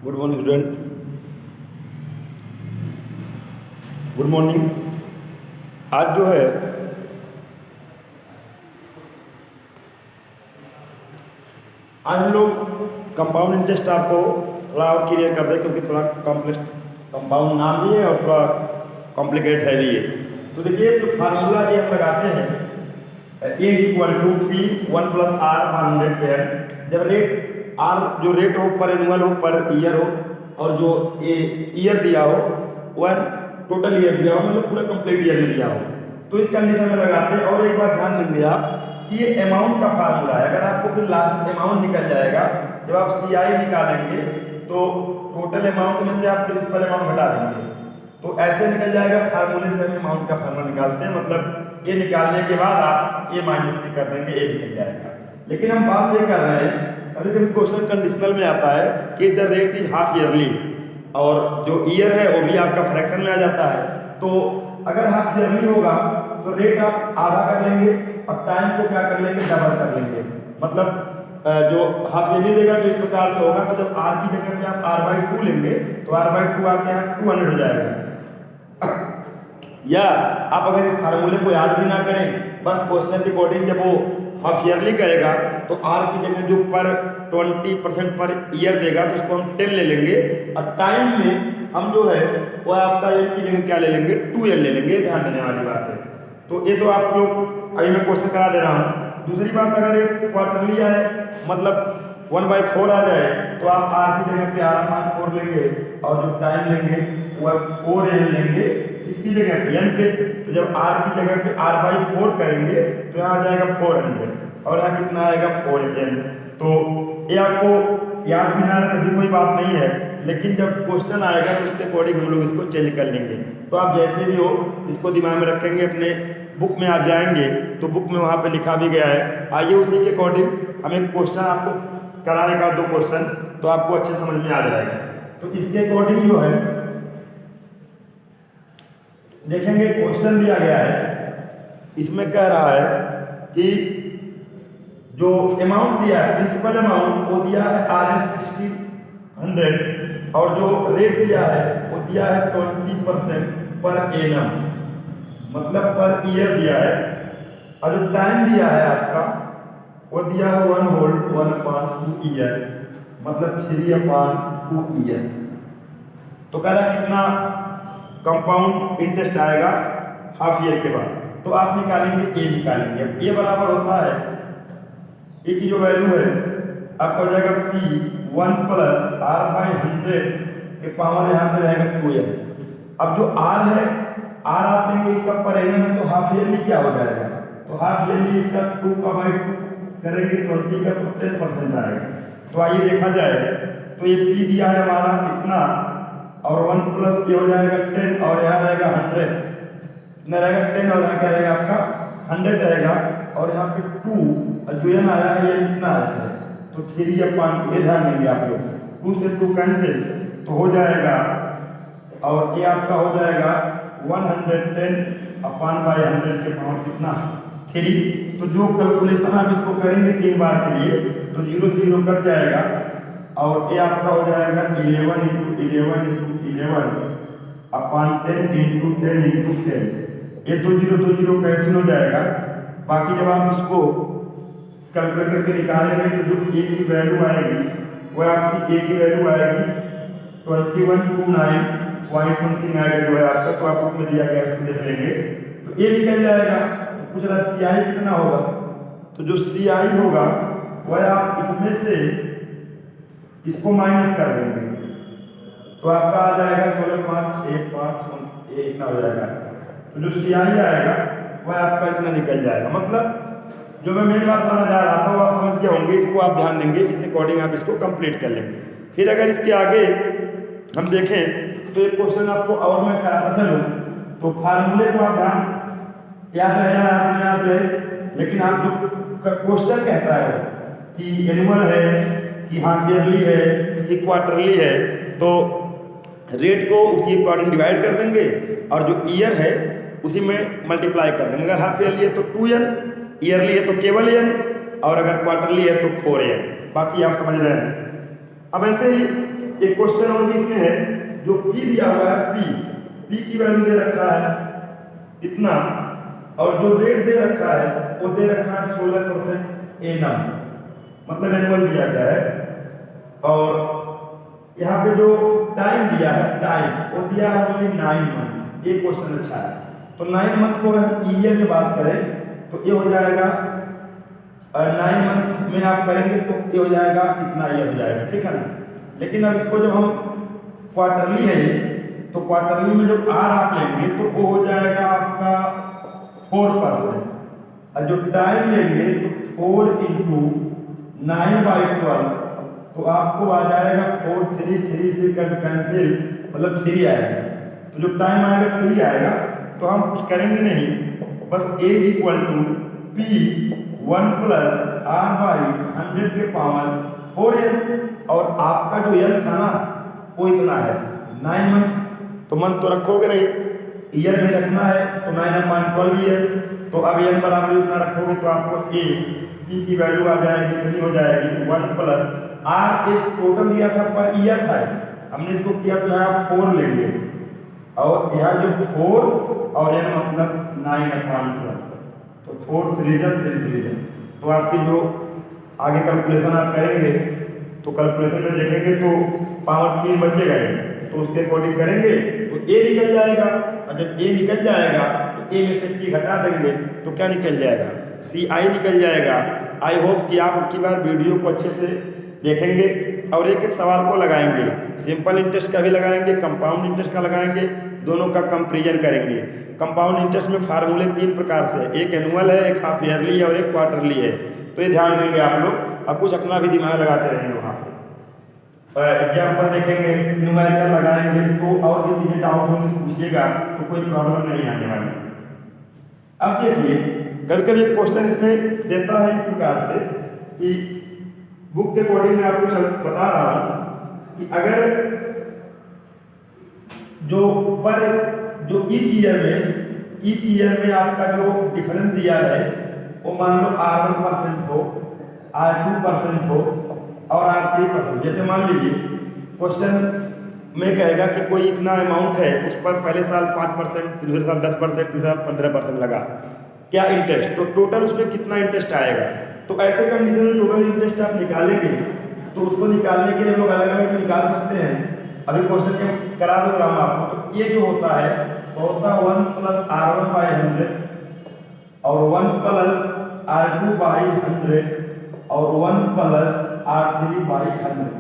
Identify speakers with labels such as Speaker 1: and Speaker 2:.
Speaker 1: Good morning student. Good morning. आज जो है आज हम लोग कंपाउंड इंटरेस्ट आपको थोड़ा और क्लियर कर दें, क्योंकि थोड़ा कॉम्प्लेक्स कंपाउंड नाम भी है और थोड़ा कॉम्प्लिकेट है भी है। तो देखिए, जो फार्मूला ये हम लगाते हैं A equal to P 1 plus R 100 पेयर। जब रेट आर जो रेट हो पर एनुअल हो, पर ईयर हो, और जो ए ईयर दिया हो वन टोटल ईयर दिया हो, मतलब पूरा कंप्लीट ईयर में दिया हो, तो इस कंडीशन में लगाते हैं। और एक बात ध्यान देंगे आप कि ये अमाउंट का फार्मूला है। अगर आपको फिर लास्ट अमाउंट निकल जाएगा, जब आप CI निकालेंगे तो टोटल अमाउंट में से आप प्रिंसिपल अमाउंट घटा देंगे, तो ऐसे निकल जाएगा। फार्मूले से हम अमाउंट का फार्मूला निकालते हैं, मतलब ये निकालने के बाद आप ए माइनस भी कर देंगे, ए निकल जाएगा। लेकिन हम बात ये कर रहे हैं, कभी कभी क्वेश्चन कंडीशनल में आता है कि the rate is half yearly, और जो ईयर है वो भी आपका फ्रैक्शन में आ जाता है। तो अगर हाफ ईयरली होगा तो रेट आप आधा कर लेंगे और टाइम को क्या कर लेंगे, डबल कर लेंगे। मतलब जो हाफ ईयरली देगा तो इस प्रकार से होगा। तो जब आर की जगह पे आप r/2 लेंगे तो r/2 आपके यहाँ 200 हो जाएगा। या आप अगर इस फार्मूले को याद भी ना करें, बस क्वेश्चन के अकॉर्डिंग जब वो हाफ ईयरली कहेगा तो आर की जगह जो पर 20% पर ईयर देगा तो उसको हम 10 ले लेंगे, और टाइम में हम जो है वो आपका ईयर की जगह क्या ले लेंगे, 2 ईयर ले लेंगे। ध्यान देने वाली बात है। तो ये तो आप लोग अभी मैं क्वेश्चन करा दे रहा हूँ। दूसरी बात, अगर ये क्वार्टरली है, मतलब 1/4 आ जाए, तो आप आर की जगह पे r/4 लेंगे और जो टाइम लेंगे वो 4n लेंगे इसकी जगह पे n पे। तो जब r की जगह पे r/4 करेंगे तो यहाँ आ जाएगा 400, और यहाँ कितना आएगा 4n। तो ये आपको याद भी ना रहे तभी कोई बात नहीं है, लेकिन जब क्वेश्चन आएगा तो उसके अकॉर्डिंग हम लोग इसको चेंज कर लेंगे। तो आप जैसे भी हो इसको दिमाग में रखेंगे। अपने बुक में आप जाएंगे तो बुक में वहाँ पे लिखा भी गया है। आइए उसी के अकॉर्डिंग हम एक क्वेश्चन आपको कराने का, 2 क्वेश्चन, तो आपको अच्छे समझ में आ जाएगा। तो इसके अकॉर्डिंग जो है देखेंगे, क्वेश्चन दिया गया है, इसमें कह रहा है कि जो अमाउंट दिया है, प्रिंसिपल अमाउंट, वो दिया है Rs 1600, और जो रेट दिया है वो दिया है 20% पर एनम, मतलब पर ईयर दिया है। और जो टाइम दिया है आपका वो दिया है 1/2 ईयर, मतलब 3/2 ईयर। तो कह रहा है कितना कंपाउंड इंटरेस्ट आएगा हाफ ईयर के बाद। तो आप निकालेंगे, ए निकालेंगे। अब ए बराबर होता है, ए की जो वैल्यू है आपका हो जाएगा P 1 प्लस r/100 के पावर यहाँ पे रहेगा 2n। अब जो r है, r आप लेंगे इसका पर एनम है, तो हाफ ईयरली क्या हो जाएगा, तो हाफ ईयरली इसका 2/2 करेंगे 20 का, तो 10% आएगा। तो आइए देखा जाए, तो ये P दिया है हमारा कितना, और 1 प्लस ये हो जाएगा 10, और यहाँ रहेगा 100, कितना रहेगा 10, और यहाँ क्या रहेगा आपका 100 रहेगा, और यहाँ पे 2, और जो n आया है ये कितना आया है, तो 3/2। ये ध्यान देंगे आप लोग, 2 से 2 कैंसिल, तो हो जाएगा, और ये आपका हो जाएगा 110/100 के पावर कितना 3। तो जो कैलकुलेशन आप इसको करेंगे 3 बार के लिए, तो 0 से 0 कट जाएगा, और ये आपका हो जाएगा 11 × 11 × 11/10 × 10 × 10। ये 2 0 कैंसिल हो जाएगा। बाकी जब आप इसको कैलकुलेटर पे निकालेंगे तो जो ए की वैल्यू आएगी वो आपकी ए की वैल्यू आएगी 2129 पॉइंट समथिंग आएगा जो है आपका। तो आप उसमें दिया गया उसको देख लेंगे, तो ए निकल जाएगा। तो पूछ रहा CI कितना होगा, तो जो CI होगा वह आप इसमें से इसको माइनस कर देंगे, तो आपका आ जाएगा 16,565 इतना हो जाएगा। तो जो CI आएगा वह आपका इतना निकल जाएगा। मतलब जो मैं मेन बात बताना चाह रहा था वो आप समझ गए होंगे। इसको आप ध्यान देंगे, इस अकॉर्डिंग आप इसको कंप्लीट कर लेंगे। फिर अगर इसके आगे हम देखें तो एक क्वेश्चन आपको और मैं कराता चलूँ, तो फार्मूले को आप ध्यान याद रहे, आपने याद रहे, लेकिन आप जो क्वेश्चन कहता है कि एनुअल है कि हाफ ईयरली है कि क्वार्टरली है, तो रेट को उसी अकॉर्डिंग डिवाइड कर देंगे, और जो ईयर है उसी में मल्टीप्लाई कर देंगे। अगर हाफ ईयरली है तो 2n, ईयरली है तो केवल n, और अगर क्वार्टरली है तो 4n। बाकी आप समझ रहे हैं। अब ऐसे ही एक क्वेश्चन और भी इसमें है, जो पी दिया हुआ है, पी की वैल्यू दे रखा है इतना, और जो रेट दे रखा है वो दे रखा है 16% एनम, मतलब एनुअल दिया गया है। और यहाँ पे जो टाइम दिया है, टाइम वो दिया है ओनली 9 मंथ। एक क्वेश्चन अच्छा है, तो 9 मंथ को अगर हम ईयर में बात करें तो ये हो जाएगा 9 मंथ में आप करेंगे तो ये हो जाएगा कितना ईयर हो जाएगा, ठीक है ना। लेकिन अब इसको जब हम क्वार्टरली है तो क्वार्टरली में जब आर आप लेंगे तो वो हो जाएगा आपका 4%, और जो टाइम लेंगे तो 4 × 9/12, तो आपको आ जाएगा 4, 3 से कैंसिल, मतलब 3 आएगा। तो जो टाइम आएगा 3 आएगा, तो हम कुछ करेंगे नहीं, बस A = P1 + R/100 के पावर 4n, और आपका जो n था ना वो इतना है 9 मंथ, तो मंथ तो रखोगे नहीं, ईयर में रखना है, तो 9/12 ईयर, तो अब n बराबर इतना रखोगे तो आपको A P की वैल्यू आ जाएगी, कितनी हो जाएगी 1 + R। एक टोटल दिया था पर ईयर था, हमने इसको किया तो यहाँ 4 लेंगे, और यहाँ जो 4 और n मतलब 9/12, तो 4 3 3, तो आपकी जो आगे कैलकुलेशन आप करेंगे तो कैलकुलेशन में देखेंगे तो पावर 3 बचेगा, तो उसके अकॉर्डिंग करेंगे तो A निकल जाएगा, और जब A निकल जाएगा तो A में से P घटा देंगे तो क्या निकल जाएगा, CI निकल जाएगा। आई होप कि आप की बार वीडियो को अच्छे से देखेंगे और एक एक सवाल को लगाएंगे, सिंपल इंटरेस्ट का भी लगाएंगे, कंपाउंड इंटरेस्ट का लगाएंगे, दोनों का कंपेरिजन करेंगे। कंपाउंड इंटरेस्ट में फार्मूले 3 प्रकार से, एक एनुअल है, एक हाफ ईयरली है और एक क्वार्टरली है, तो ये ध्यान देंगे आप लोग, और कुछ अपना भी दिमाग लगाते रहेंगे वहाँ पे। एग्जाम्पल देखेंगे, न्यूमेरिकल लगाएंगे, तो और भी चीजें डाउट होंगी तो पूछिएगा, तो कोई प्रॉब्लम नहीं आने वाली। अब देखिए, कभी कभी एक क्वेश्चन इसमें देता है इस प्रकार से कि बुक के अकॉर्डिंग मैं आपको बता रहा हूँ कि अगर जो ईच ईयर में आपका जो डिफरेंस दिया है वो मान लो R1% हो, R2% हो और R3%। जैसे मान लीजिए क्वेश्चन में कहेगा कि कोई इतना अमाउंट है, उस पर पहले साल 5%, दूसरे साल 10%, तीसरे साल 15% लगा, क्या इंटरेस्ट, तो टोटल उसमें कितना इंटरेस्ट आएगा। तो ऐसे कंडीशन में टोटल इंटरेस्ट आप निकालेंगे, तो उसको निकालने के लिए लोग अलग अलग निकाल सकते हैं। अभी क्वेश्चन के करा दो रहा हूँ आपको, तो ये जो होता है वो होता है 1 + R1/100 और 1 + R2/100 और 1 + R3/100।